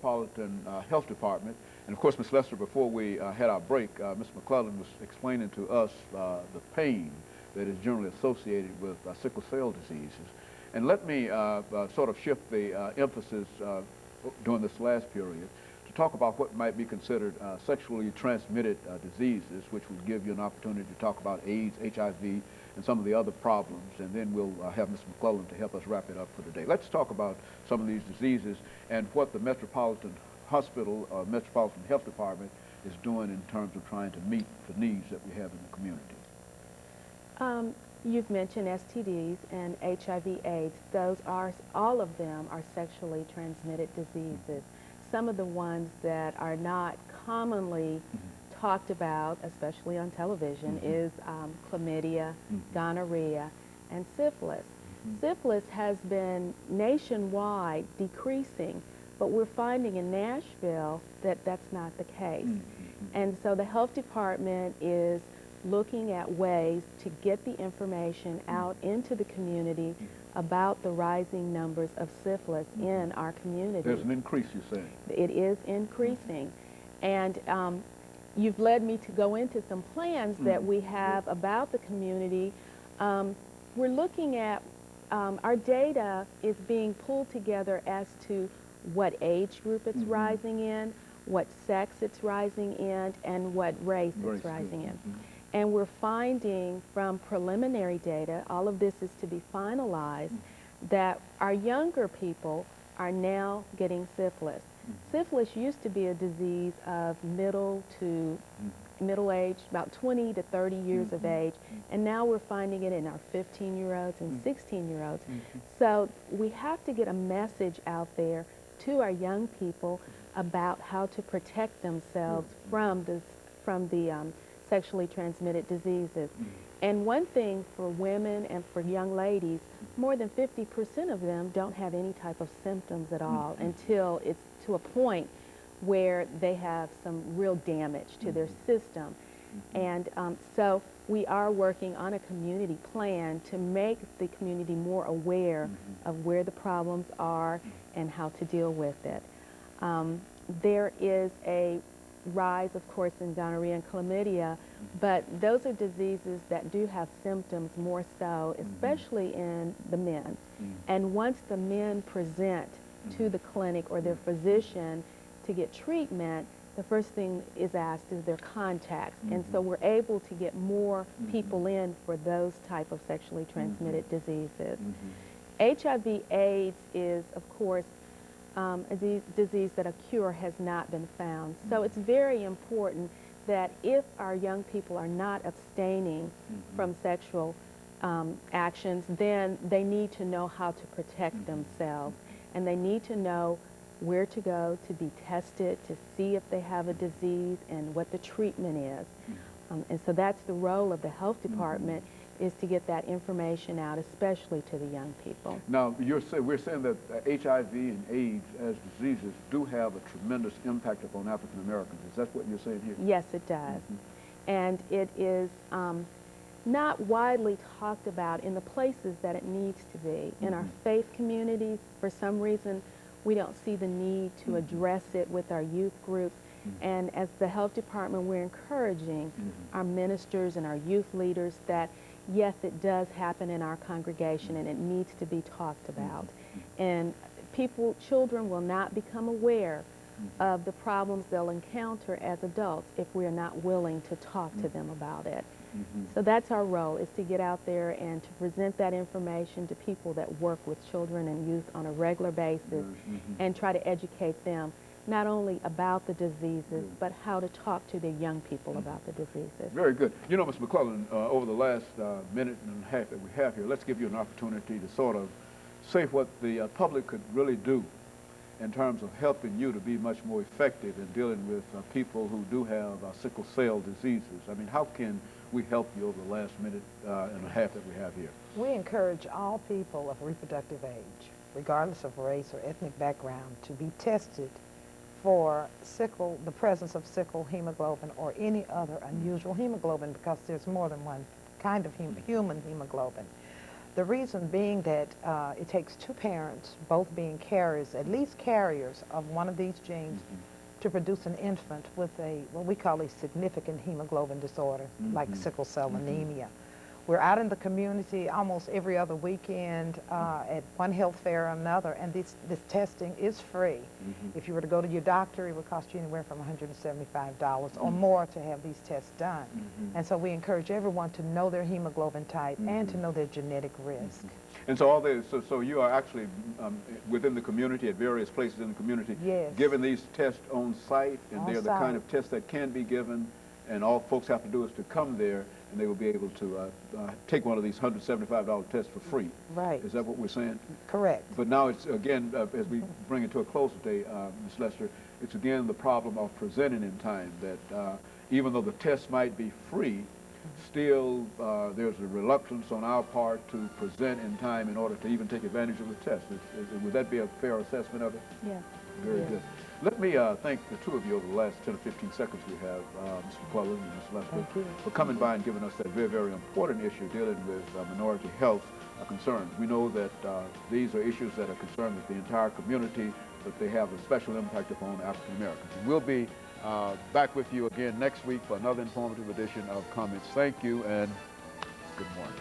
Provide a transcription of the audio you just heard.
Metropolitan Health Department. And of course, Ms. Lester, before we had our break, Ms. McClellan was explaining to us the pain that is generally associated with sickle cell diseases. And let me sort of shift the emphasis during this last period to talk about what might be considered sexually transmitted diseases, which would give you an opportunity to talk about AIDS, HIV, and some of the other problems, and then we'll have Ms. McClellan to help us wrap it up for today. Let's talk about some of these diseases and what the Metropolitan Hospital, Metropolitan Health Department is doing in terms of trying to meet the needs that we have in the community. You've mentioned STDs and HIV/AIDS. Those are, all of them are sexually transmitted diseases. Some of the ones that are not commonly talked about, especially on television, is chlamydia, gonorrhea, and syphilis. Syphilis has been nationwide decreasing, but we're finding in Nashville that that's not the case. And so the health department is looking at ways to get the information out into the community about the rising numbers of syphilis in our community. There's an increase, you're saying? It is increasing. And you've led me to go into some plans that we have about the community. We're looking at, our data is being pulled together as to what age group it's rising in, what sex it's rising in, and what race it's rising in. And we're finding from preliminary data, all of this is to be finalized, that our younger people are now getting syphilis. Syphilis used to be a disease of middle to middle age, about 20 to 30 years of age, and now we're finding it in our 15-year-olds and 16-year-olds. So we have to get a message out there to our young people about how to protect themselves from the sexually transmitted diseases. And one thing for women and for young ladies, more than 50% of them don't have any type of symptoms at all until it's to a point where they have some real damage to their system. And so we are working on a community plan to make the community more aware of where the problems are and how to deal with it. There is a rise, of course, in gonorrhea and chlamydia, but those are diseases that do have symptoms more so, especially in the men. And once the men present to the clinic or their physician to get treatment, the first thing is asked is their contacts. And so we're able to get more people in for those type of sexually transmitted diseases. HIV/AIDS is, of course, a disease that a cure has not been found. So it's very important that if our young people are not abstaining from sexual actions, then they need to know how to protect themselves. And they need to know where to go to be tested, to see if they have a disease and what the treatment is. And so that's the role of the health department, is to get that information out, especially to the young people. Now, we're saying that HIV and AIDS as diseases do have a tremendous impact upon African Americans. Is that what you're saying here? Yes, it does. And it is not widely talked about in the places that it needs to be. In our faith communities, for some reason, we don't see the need to address it with our youth groups. And as the health department, we're encouraging our ministers and our youth leaders that yes, it does happen in our congregation and it needs to be talked about. And children will not become aware of the problems they'll encounter as adults if we're not willing to talk to them about it. So that's our role, is to get out there and to present that information to people that work with children and youth on a regular basis and try to educate them not only about the diseases, but how to talk to the young people about the diseases. Very good. You know, Ms. McClellan, over the last minute and a half that we have here, let's give you an opportunity to sort of say what the public could really do in terms of helping you to be much more effective in dealing with people who do have sickle cell diseases. I mean, how can we help you over the last minute and a half that we have here? We encourage all people of reproductive age, regardless of race or ethnic background, to be tested for the presence of sickle hemoglobin or any other unusual hemoglobin, because there's more than one kind of human hemoglobin. The reason being that it takes two parents, both being carriers, at least carriers of one of these genes, to produce an infant with what we call a significant hemoglobin disorder, like sickle cell anemia. We're out in the community almost every other weekend at one health fair or another, and this testing is free. If you were to go to your doctor, it would cost you anywhere from $175 or more to have these tests done. And so we encourage everyone to know their hemoglobin type and to know their genetic risk. And so so you are actually within the community, at various places in the community, giving these tests on site, and they're the kind of tests that can be given, and all folks have to do is to come there, and they will be able to take one of these $175 tests for free. Right. Is that what we're saying? Correct. But now it's, again, as we bring it to a close today, Ms. Lester, it's again the problem of presenting in time, that even though the test might be free, still there's a reluctance on our part to present in time in order to even take advantage of the test. Would that be a fair assessment of it? Yes. Very good. Let me thank the two of you over the last 10 or 15 seconds we have, Mr. McClellan and Ms. Lester, for coming by and giving us that very, very important issue dealing with minority health concerns. We know that these are issues that are concerned with the entire community, but they have a special impact upon African Americans. And we'll be back with you again next week for another informative edition of Comments. Thank you and good morning.